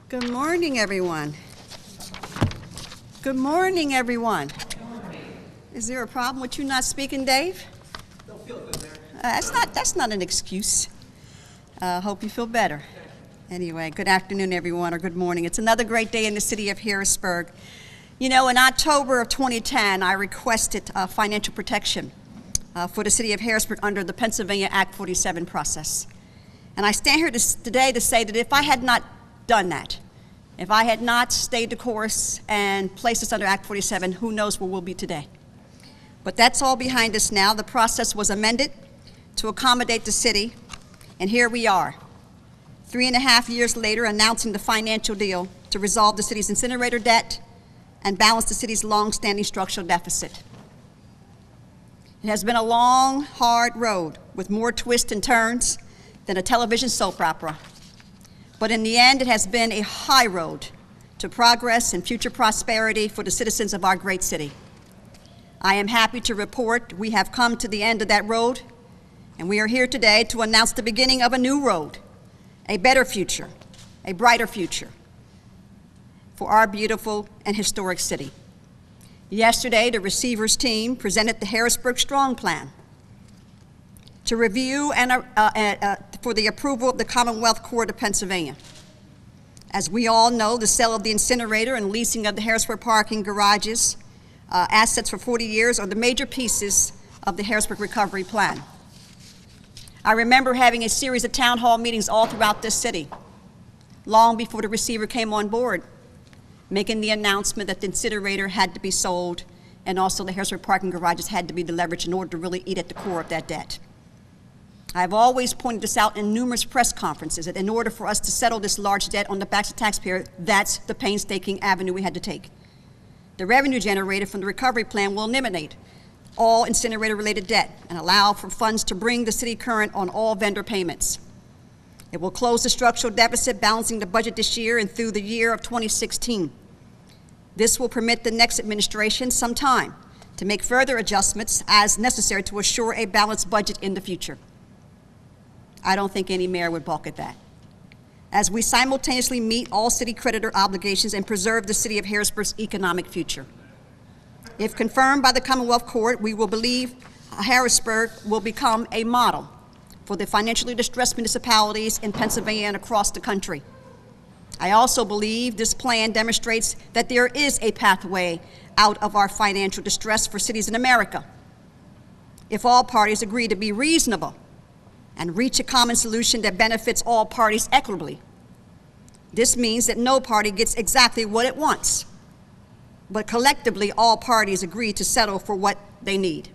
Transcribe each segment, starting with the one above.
Good morning, everyone. Good morning, everyone. Good morning. Is there a problem with you not speaking, Dave? Don't feel good there. That's not an excuse. Hope you feel better. Anyway, good afternoon, everyone, or good morning. It's another great day in the city of Harrisburg. You know, in October of 2010, I requested financial protection for the city of Harrisburg under the Pennsylvania Act 47 process. And I stand here today to say that if I had not done that, if I had not stayed the course and placed us under Act 47, who knows where we'll be today. But that's all behind us now. The process was amended to accommodate the city, and here we are, 3.5 years later, announcing the financial deal to resolve the city's incinerator debt and balance the city's long-standing structural deficit. It has been a long, hard road with more twists and turns than a television soap opera. But in the end, it has been a high road to progress and future prosperity for the citizens of our great city. I am happy to report we have come to the end of that road, and we are here today to announce the beginning of a new road, a better future, a brighter future for our beautiful and historic city. Yesterday, the Receivers team presented the Harrisburg Strong Plan to review and for the approval of the Commonwealth Court of Pennsylvania. As we all know, the sale of the incinerator and leasing of the Harrisburg parking garages assets for 40 years are the major pieces of the Harrisburg Recovery Plan. I remember having a series of town hall meetings all throughout this city, long before the receiver came on board, making the announcement that the incinerator had to be sold and also the Harrisburg parking garages had to be deleveraged in order to really eat at the core of that debt. I've always pointed this out in numerous press conferences, that in order for us to settle this large debt on the backs of taxpayers, that's the painstaking avenue we had to take. The revenue generated from the recovery plan will eliminate all incinerator-related debt and allow for funds to bring the city current on all vendor payments. It will close the structural deficit, balancing the budget this year and through the year of 2016. This will permit the next administration some time to make further adjustments as necessary to assure a balanced budget in the future. I don't think any mayor would balk at that. As we simultaneously meet all city creditor obligations and preserve the city of Harrisburg's economic future. If confirmed by the Commonwealth Court, we will believe Harrisburg will become a model for the financially distressed municipalities in Pennsylvania and across the country. I also believe this plan demonstrates that there is a pathway out of our financial distress for cities in America, if all parties agree to be reasonable and reach a common solution that benefits all parties equitably. This means that no party gets exactly what it wants, but collectively all parties agree to settle for what they need.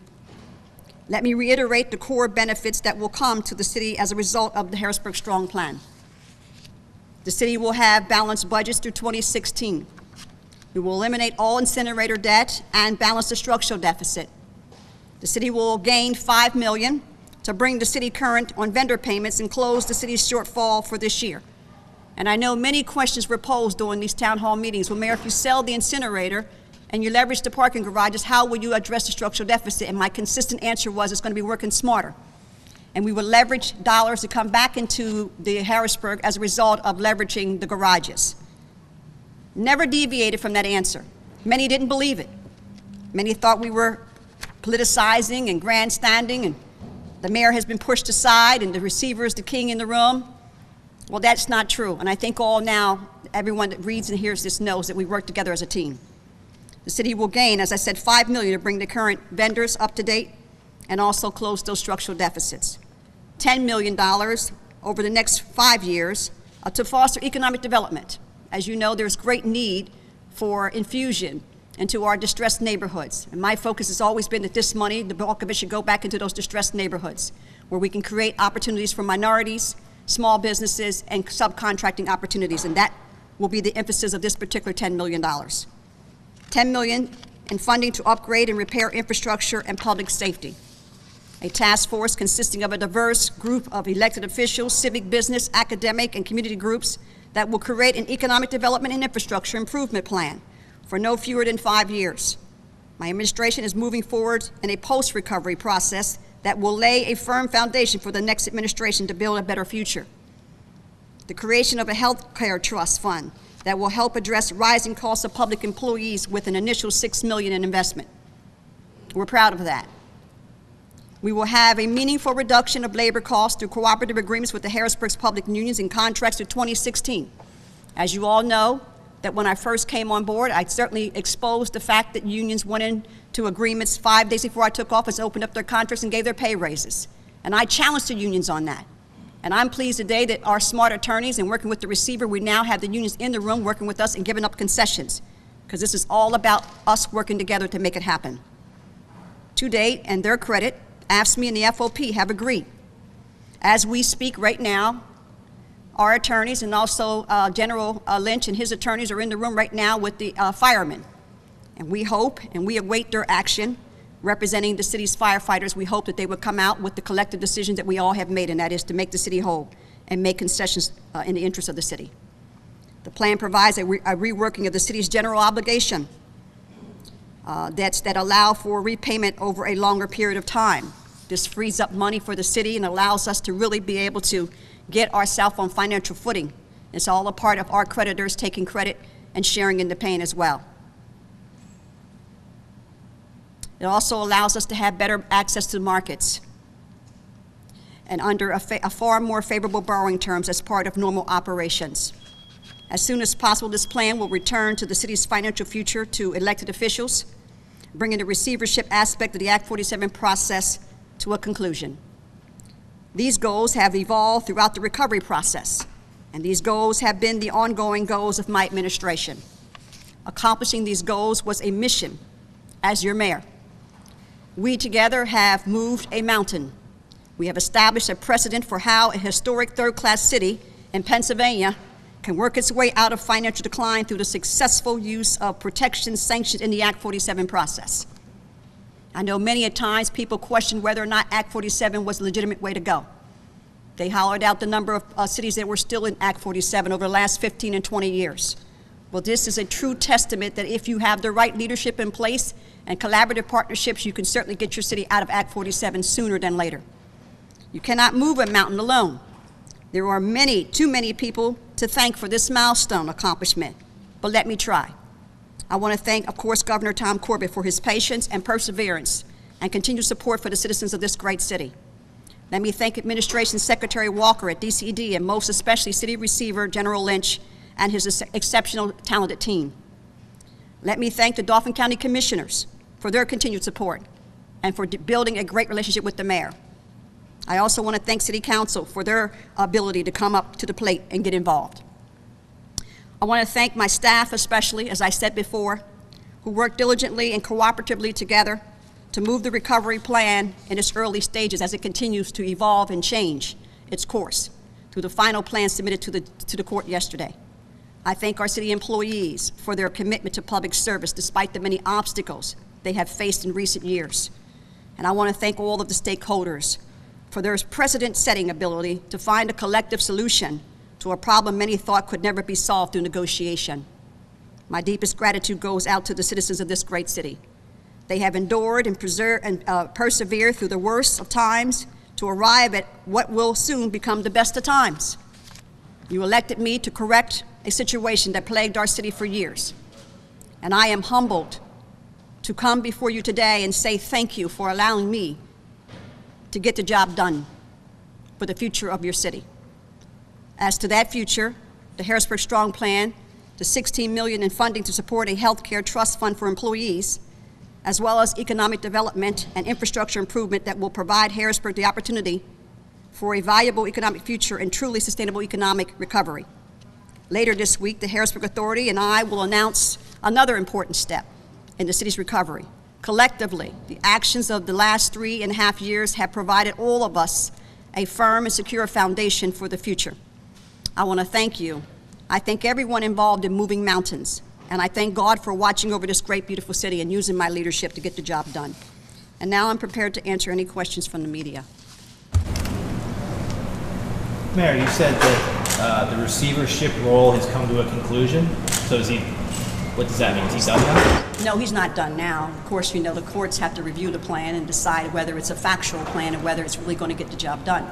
Let me reiterate the core benefits that will come to the city as a result of the Harrisburg Strong Plan. The city will have balanced budgets through 2016. We will eliminate all incinerator debt and balance the structural deficit. The city will gain $5 million to bring the city current on vendor payments and close the city's shortfall for this year. And I know many questions were posed during these town hall meetings. Well, Mayor, if you sell the incinerator and you leverage the parking garages, how will you address the structural deficit? And my consistent answer was it's going to be working smarter. And we will leverage dollars to come back into the Harrisburg as a result of leveraging the garages. Never deviated from that answer. Many didn't believe it. Many thought we were politicizing and grandstanding, and the mayor has been pushed aside and the receiver is the king in the room. Well, that's not true. And I think everyone that reads and hears this knows that we work together as a team. The city will gain, as I said, $5 million to bring the current vendors up to date and also close those structural deficits. $10 million over the next 5 years to foster economic development. As you know, there's great need for infusion into our distressed neighborhoods. And my focus has always been that this money, the bulk of it, should go back into those distressed neighborhoods where we can create opportunities for minorities, small businesses, and subcontracting opportunities. And that will be the emphasis of this particular $10 million. $10 million in funding to upgrade and repair infrastructure and public safety. A task force consisting of a diverse group of elected officials, civic, business, academic, and community groups that will create an economic development and infrastructure improvement plan for no fewer than 5 years. My administration is moving forward in a post-recovery process that will lay a firm foundation for the next administration to build a better future. the creation of a health care trust fund that will help address rising costs of public employees with an initial $6 million in investment. We're proud of that. We will have a meaningful reduction of labor costs through cooperative agreements with the Harrisburg's public unions and contracts through 2016. As you all know, that when I first came on board, I certainly exposed the fact that unions went into agreements 5 days before I took office, opened up their contracts and gave their pay raises. And I challenged the unions on that. And I'm pleased today that our smart attorneys and working with the receiver, we now have the unions in the room working with us and giving up concessions, because this is all about us working together to make it happen. To date, and their credit, AFSCME and the FOP have agreed. As we speak right now, our attorneys and also General Lynch and his attorneys are in the room right now with the firemen. And we hope and we await their action representing the city's firefighters. We hope that they would come out with the collective decisions that we all have made, and that is to make the city whole and make concessions in the interest of the city. The plan provides a reworking of the city's general obligation that allow for repayment over a longer period of time. This frees up money for the city and allows us to really be able to get ourselves on financial footing. It's all a part of our creditors taking credit and sharing in the pain as well. It also allows us to have better access to the markets and under a far more favorable borrowing terms as part of normal operations. As soon as possible, this plan will return to the city's financial future to elected officials, bringing the receivership aspect of the Act 47 process to a conclusion. These goals have evolved throughout the recovery process, and these goals have been the ongoing goals of my administration. Accomplishing these goals was a mission as your mayor. We together have moved a mountain. We have established a precedent for how a historic third-class city in Pennsylvania can work its way out of financial decline through the successful use of protections sanctioned in the Act 47 process. I know many a times people question whether or not Act 47 was a legitimate way to go. They hollered out the number of cities that were still in Act 47 over the last 15 and 20 years. Well, this is a true testament that if you have the right leadership in place and collaborative partnerships, you can certainly get your city out of Act 47 sooner than later. You cannot move a mountain alone. There are too many people to thank for this milestone accomplishment, but let me try. I want to thank, of course, Governor Tom Corbett for his patience and perseverance and continued support for the citizens of this great city. Let me thank Administration Secretary Walker at DCD and most especially City Receiver General Lynch and his exceptional talented team. Let me thank the Dauphin County Commissioners for their continued support and for building a great relationship with the mayor. I also want to thank City Council for their ability to come up to the plate and get involved. I want to thank my staff especially, as I said before, who worked diligently and cooperatively together to move the recovery plan in its early stages as it continues to evolve and change its course through the final plan submitted to the court yesterday. I thank our city employees for their commitment to public service despite the many obstacles they have faced in recent years. And I want to thank all of the stakeholders for their precedent-setting ability to find a collective solution to a problem many thought could never be solved through negotiation. My deepest gratitude goes out to the citizens of this great city. They have endured and persevered through the worst of times to arrive at what will soon become the best of times. You elected me to correct a situation that plagued our city for years. And I am humbled to come before you today and say thank you for allowing me to get the job done for the future of your city. As to that future, the Harrisburg Strong Plan, the $16 million in funding to support a health care trust fund for employees, as well as economic development and infrastructure improvement that will provide Harrisburg the opportunity for a valuable economic future and truly sustainable economic recovery. Later this week, the Harrisburg Authority and I will announce another important step in the city's recovery. Collectively, the actions of the last 3.5 years have provided all of us a firm and secure foundation for the future. I want to thank you. I thank everyone involved in moving mountains, and I thank God for watching over this great, beautiful city and using my leadership to get the job done. And now I'm prepared to answer any questions from the media. Mayor, you said that the receivership role has come to a conclusion. So what does that mean? Is he done now? No, he's not done now. Of course, you know, the courts have to review the plan and decide whether it's a factual plan and whether it's really going to get the job done.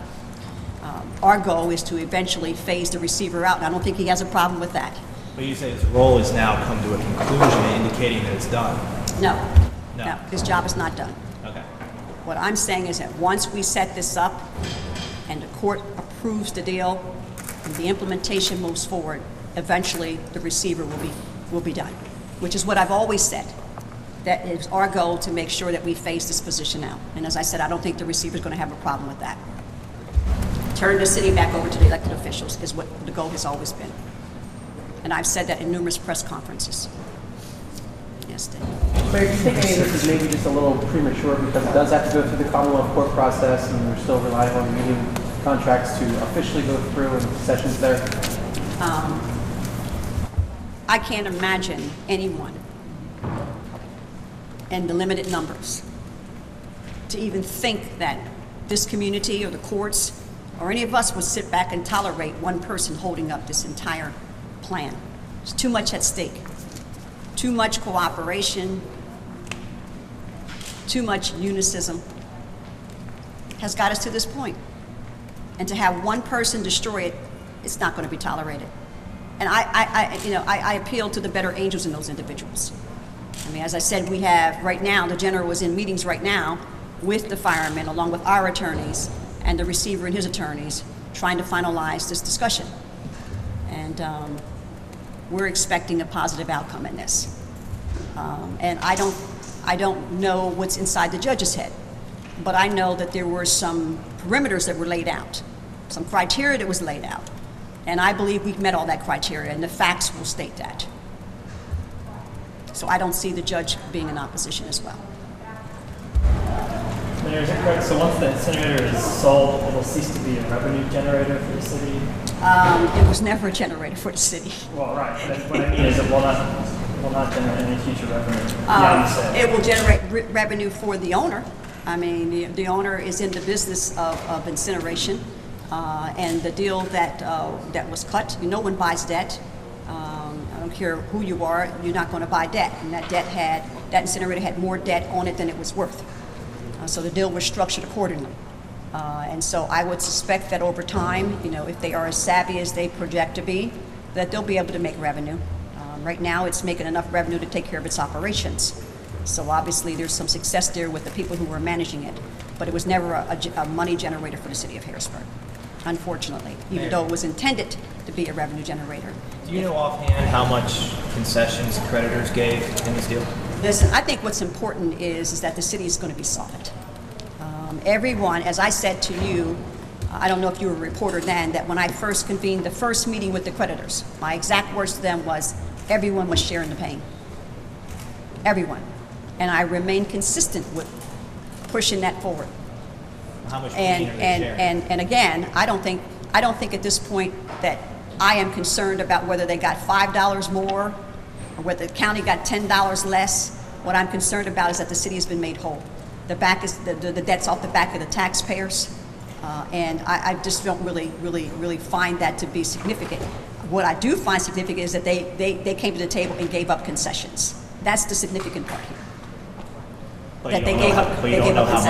our goal is to eventually phase the receiver out, and I don't think he has a problem with that. But you say his role has now come to a conclusion, indicating that it's done. No, No. no, his job is not done. Okay. What I'm saying is that once we set this up and the court approves the deal and the implementation moves forward, eventually the receiver will be done, which is what I've always said. That is our goal, to make sure that we phase this position out. And as I said, I don't think the receiver is going to have a problem with that. Turn the city back over to the elected officials is what the goal has always been. And I've said that in numerous press conferences. Yes, Dave. Mayor, do you think any of this is maybe just a little premature because it does have to go through the Commonwealth Court process and we're still relying on union contracts to officially go through and sessions there? I can't imagine anyone in the limited numbers to even think that this community or the courts or any of us would sit back and tolerate one person holding up this entire plan. There's too much at stake. Too much cooperation, too much unicism has got us to this point. And to have one person destroy it, it's not going to be tolerated. And I appeal to the better angels in those individuals. I mean, as I said, we have right now, the general was in meetings right now with the firemen, along with our attorneys and the receiver and his attorneys, trying to finalize this discussion. And we're expecting a positive outcome in this. And I don't know what's inside the judge's head, but I know that there were some perimeters that were laid out, some criteria that was laid out. And I believe we've met all that criteria, and the facts will state that. So I don't see the judge being in opposition as well. Mayor, is it correct? So once the incinerator is sold, it'll cease to be a revenue generator for the city? It was never a generator for the city. Well, right. But what I mean is it will not generate any future revenue beyond the sale. It will generate revenue for the owner. I mean, the owner is in the business of incineration, and the deal that was cut, no one buys debt. I don't care who you are, you're not going to buy debt. And that incinerator had more debt on it than it was worth. So the deal was structured accordingly. And so I would suspect that over time, if they are as savvy as they project to be, that they'll be able to make revenue. Right now, it's making enough revenue to take care of its operations. So obviously, there's some success there with the people who were managing it, but it was never a money generator for the city of Harrisburg, unfortunately, even though it was intended to be a revenue generator. Do you know offhand how much concessions creditors gave in this deal? Listen, I think what's important is that the city is going to be solid. Everyone, as I said to you, I don't know if you were a reporter then, that when I first convened the first meeting with the creditors, my exact words to them was, everyone was sharing the pain. Everyone. And I remain consistent with pushing that forward. How much pain are they sharing? And again, I don't think at this point that I am concerned about whether they got $5 more or whether the county got $10 less. What I'm concerned about is that the city has been made whole. The debt's off the back of the taxpayers, and I just don't really find that to be significant. What I do find significant is that they came to the table and gave up concessions. That's the significant part here. But you don't know how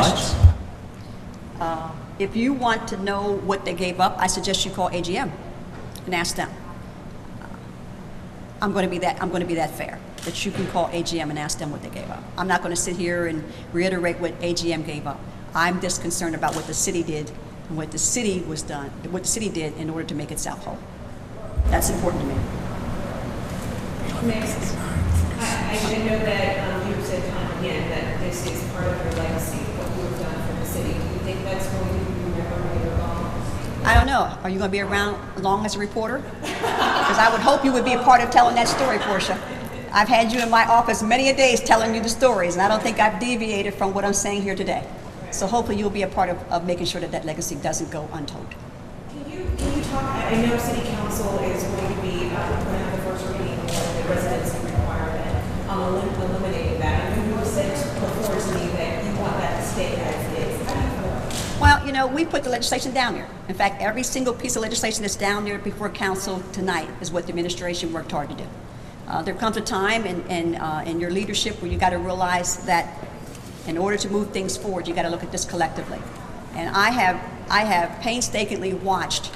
much? If you want to know what they gave up, I suggest you call AGM and ask them. I'm going to be that fair that you can call AGM and ask them what they gave up. I'm not going to sit here and reiterate what AGM gave up. I'm just concerned about what the city did and what the city did in order to make itself whole. That's important to me. Next, I know that you've said time and again that this is part of your legacy, what you have done for the city. Do you think that's going to be remembered later on? I don't know. Are you going to be around long as a reporter? Because I would hope you would be a part of telling that story, Portia. I've had you in my office many a days telling you the stories, and I don't think I've deviated from what I'm saying here today. So hopefully you'll be a part of making sure that legacy doesn't go untold. Can you talk, I know City Council is going to be going to have the first reading of the residency requirement on eliminating that. And you said before to me that you want that to stay as is. How do you feel? Well, we put the legislation down there. In fact, every single piece of legislation that's down there before council tonight is what the administration worked hard to do. There comes a time in your leadership where you got to realize that in order to move things forward, you got to look at this collectively. And I have I have painstakingly watched,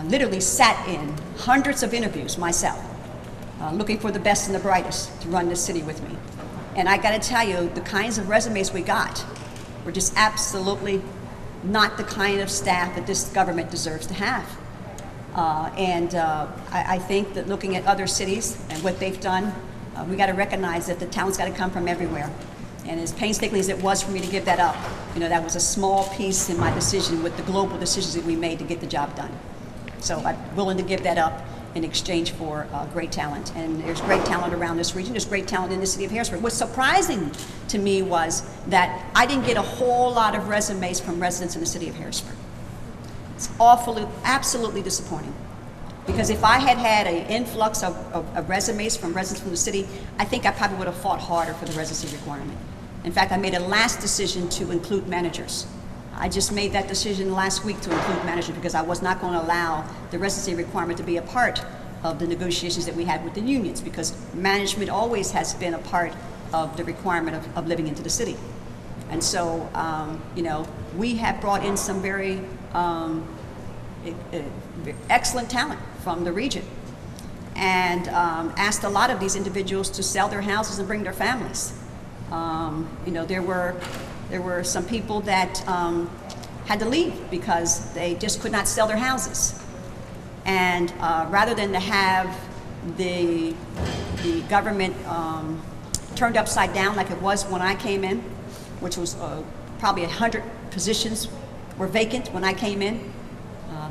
literally sat in hundreds of interviews myself, looking for the best and the brightest to run this city with me. And I got to tell you, the kinds of resumes we got were just absolutely not the kind of staff that this government deserves to have. I think that looking at other cities and what they've done, we got to recognize that the talent's got to come from everywhere. And as painstakingly as it was for me to give that up, that was a small piece in my decision with the global decisions that we made to get the job done. So I'm willing to give that up in exchange for great talent. And there's great talent around this region. There's great talent in the city of Harrisburg. What's surprising to me was that I didn't get a whole lot of resumes from residents in the city of Harrisburg. It's absolutely disappointing. Because if I had had an influx of resumes from residents from the city, I think I probably would have fought harder for the residency requirement. In fact, I made a last decision to include managers. I just made that decision last week to include managers because I was not going to allow the residency requirement to be a part of the negotiations that we had with the unions, because management always has been a part of the requirement of living into the city. And so, we have brought in some very excellent talent from the region, and asked a lot of these individuals to sell their houses and bring their families. There were some people that had to leave because they just could not sell their houses. And rather than to have the government turned upside down like it was when I came in, which was probably 100 positions were vacant when I came in.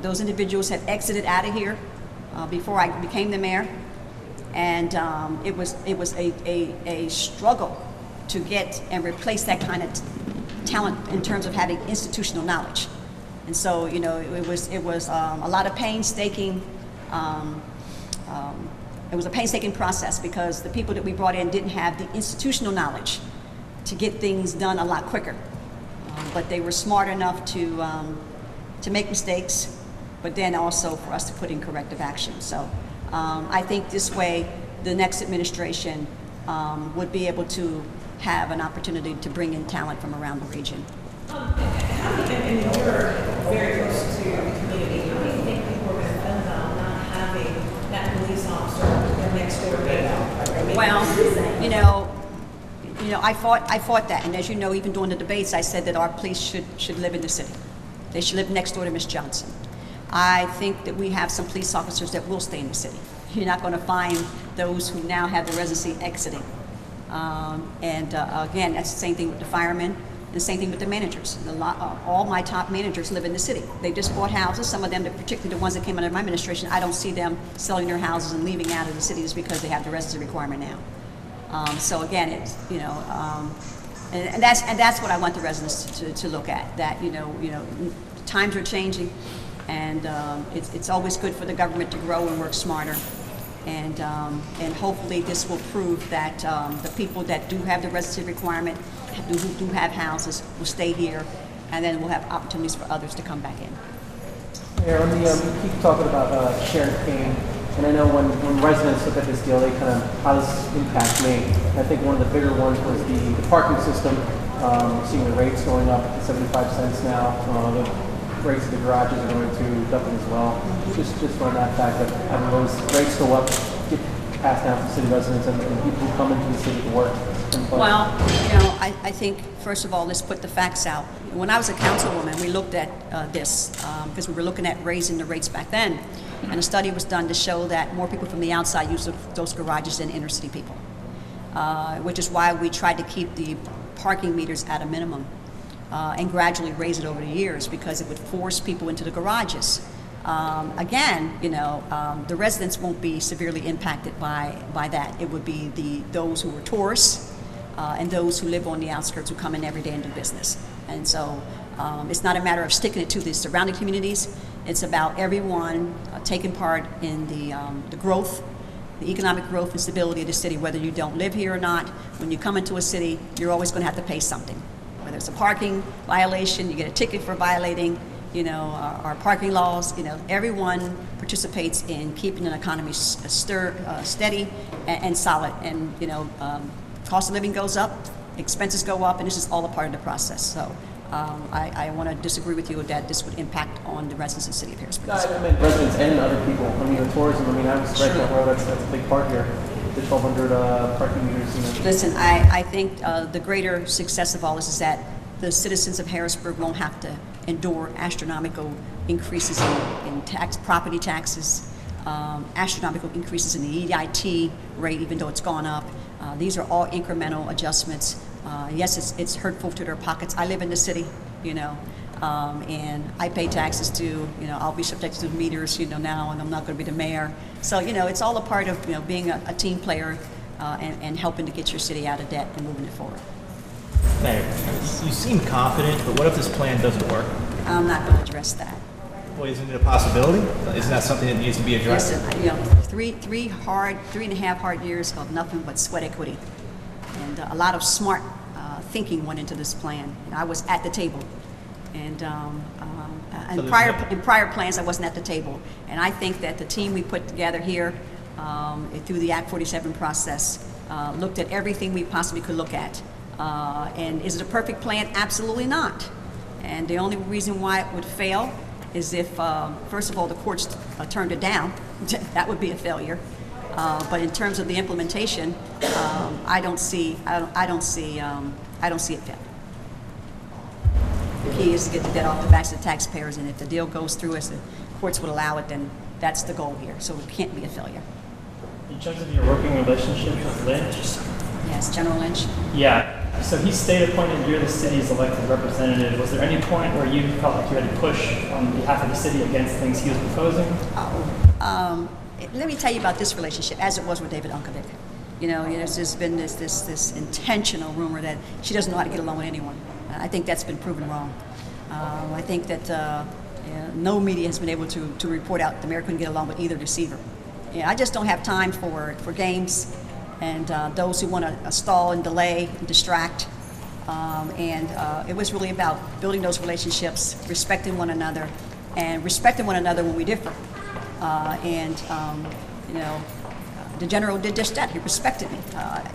Those individuals had exited out of here before I became the mayor, and it was a struggle to get and replace that kind of talent in terms of having institutional knowledge. And so, it was a lot of painstaking. It was a painstaking process because the people that we brought in didn't have the institutional knowledge to get things done a lot quicker. But they were smart enough to make mistakes, but then also for us to put in corrective action. So I think this way the next administration would be able to have an opportunity to bring in talent from around the region. And you're very close to the community. How do you think people are going to feel about not having that police officer their next door neighbor? Well, I fought that, and as you know, even during the debates, I said that our police should live in the city. They should live next door to Ms. Johnson. I think that we have some police officers that will stay in the city. You're not going to find those who now have the residency exiting. Again, that's the same thing with the firemen, and the same thing with the managers. All my top managers live in the city. They just bought houses. Some of them, particularly the ones that came under my administration, I don't see them selling their houses and leaving out of the city just because they have the residency requirement now. So again, it's and that's what I want the residents to look at. That times are changing, and it's always good for the government to grow and work smarter. And hopefully this will prove that the people that do have the residency requirement, who do have houses, will stay here, and then we'll have opportunities for others to come back in. Mayor, you keep talking about shared pain, and I know when residents look at this deal, they kind of, how does this impact me? I think one of the bigger ones was the parking system. Seeing the rates going up to 75 cents now. The rates of the garages are going to double as well. Just on that fact that having those rates go up, get passed down to city residents and people who come into the city to work. Well, I think, first of all, let's put the facts out. When I was a councilwoman, we looked at this because we were looking at raising the rates back then. And a study was done to show that more people from the outside use those garages than inner city people, which is why we tried to keep the parking meters at a minimum and gradually raise it over the years, because it would force people into the garages. The residents won't be severely impacted by that. It would be those who are tourists and those who live on the outskirts who come in every day and do business. And so it's not a matter of sticking it to the surrounding communities. It's about everyone taking part in the growth, the economic growth and stability of the city, whether you don't live here or not. When you come into a city, you're always going to have to pay something. Whether it's a parking violation, you get a ticket for violating, our parking laws. Everyone participates in keeping an economy steady and solid. And cost of living goes up, expenses go up, and this is all a part of the process. So I want to disagree with you that this would impact on the residents of the city of Harrisburg. No, I meant residents and other people. I mean, the tourism. I mean, I was right down the road. That's a big part here. The 1,200 parking meters. You know. Listen, I think the greater success of all this is that the citizens of Harrisburg won't have to endure astronomical increases in property taxes, astronomical increases in the EIT rate, even though it's gone up. These are all incremental adjustments. Yes, it's hurtful to their pockets. I live in the city, you know, and I pay taxes too. You know, I'll be subject to the meters, you know, now, and I'm not going to be the mayor. So, you know, it's all a part of, you know, being a team player and helping to get your city out of debt and moving it forward. Mayor, you seem confident, but what if this plan doesn't work? I'm not going to address that. Well, isn't it a possibility? Isn't that something that needs to be addressed? Listen, you know, 3.5 hard years of nothing but sweat equity, and a lot of smart thinking went into this plan. And I was at the table, and So in prior plans I wasn't at the table. And I think that the team we put together here through the Act 47 process looked at everything we possibly could look at. And is it a perfect plan? Absolutely not. And the only reason why it would fail is if, first of all, the courts turned it down. That would be a failure. But in terms of the implementation, I don't see it fail. The key is to get the debt off the backs of the taxpayers, and if the deal goes through as the courts would allow it, then that's the goal here. So it can't be a failure. In terms of your working relationship with Lynch, Yes, General Lynch. yeah. So he's state appointed, you're the city's elected representative. Was there any point where you felt like you had to push on behalf of the city against things he was proposing? Let me tell you about this relationship, as it was with David Unkovic. You know, there's been this intentional rumor that she doesn't know how to get along with anyone. I think that's been proven wrong. I think that no media has been able to report out the mayor couldn't get along with either receiver. I just don't have time for games and those who want to stall and delay and distract. It was really about building those relationships, respecting one another, and respecting one another when we differ. The general did just that. He respected me.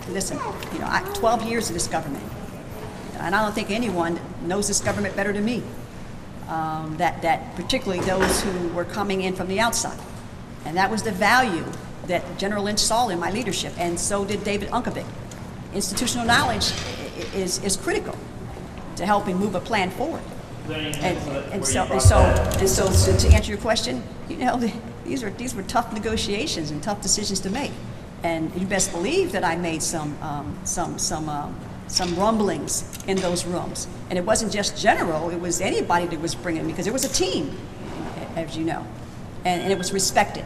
Listen, 12 years of this government, and I don't think anyone knows this government better than me. That particularly those who were coming in from the outside, and that was the value that General Lynch saw in my leadership, and so did David Unkovic. Institutional knowledge is critical to helping move a plan forward. So to answer your question, these were tough negotiations and tough decisions to make, and you best believe that I made some rumblings in those rooms, and it wasn't just General; it was anybody that was bringing me, because it was a team, as you know, and it was respected,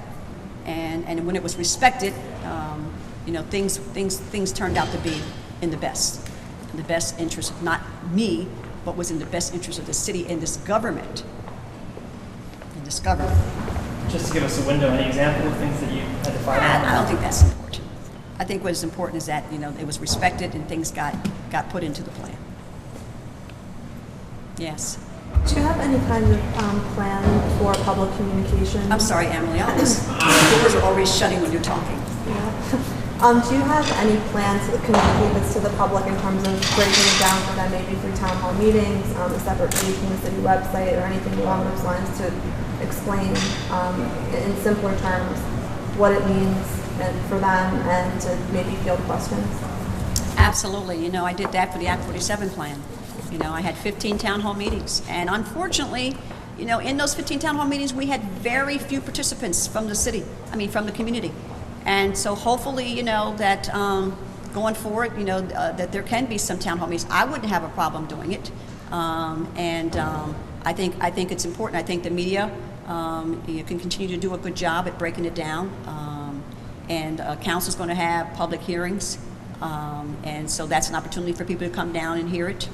and when it was respected, things turned out to be in the best interest of not me, but was in the best interest of the city and this government. Just to give us a window, any example of things that you had to fight on? I don't think that's important. I think what is important is that it was respected and things got put into the plan. Yes. Do you have any kind of plan for public communication? I'm sorry, Emily. All these doors are always shutting when you're talking. Yeah. Do you have any plans to communicate this to the public in terms of breaking it down for them, maybe through town hall meetings, a separate page from the city website, or anything along those lines to explain in simpler terms what it means for them and to maybe field questions? Absolutely. I did that for the Act 47 plan. I had 15 town hall meetings, and unfortunately, in those 15 town hall meetings, we had very few participants from the community. And so hopefully, that going forward, that there can be some town hall meetings. I wouldn't have a problem doing it. I think it's important. I think the media can continue to do a good job at breaking it down. Council's going to have public hearings. And so that's an opportunity for people to come down and hear it.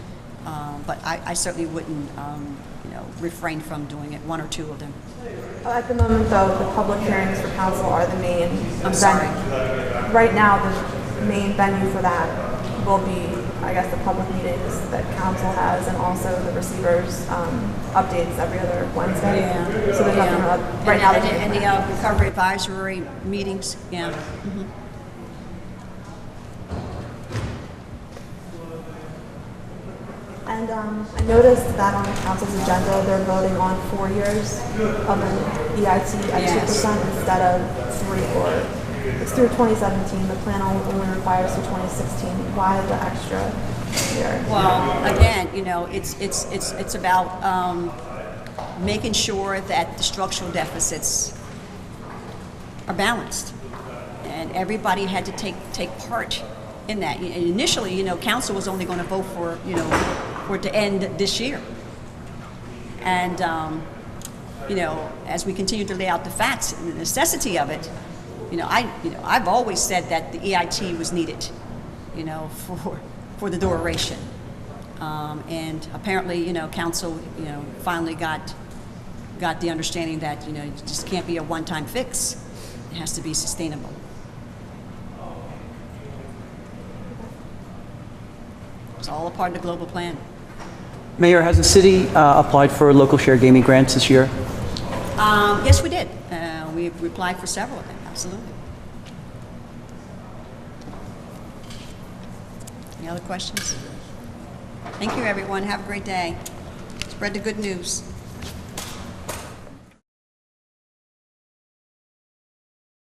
But I certainly wouldn't, refrain from doing it, one or two of them. At the moment, though, the public hearings for council are the main I'm sorry. Right now, the main venue for that will be, I guess, the public meetings that council has, and also the receivers' updates every other Wednesday. Yeah. So there's nothing right now. And the recovery advisory meetings, yeah. Mm-hmm. And And I noticed that on the council's agenda, they're voting on 4 years of an EIT at Yes. 2% instead of 3 or it's through 2017. The plan only requires through 2016. Why the extra year? Well, again, you know, it's about making sure that the structural deficits are balanced, and everybody had to take part in that. And initially, you know, council was only going to vote for, you know, for it to end this year, and you know, as we continue to lay out the facts and the necessity of it, I've always said that the EIT was needed, you know, for the duration. And apparently, you know, council, you know, finally got the understanding that, you know, it just can't be a one-time fix. It has to be sustainable. It's all a part of the global plan. Mayor, has the city applied for local share gaming grants this year? Yes, we did. We applied for several of them, absolutely. Any other questions? Thank you, everyone. Have a great day. Spread the good news.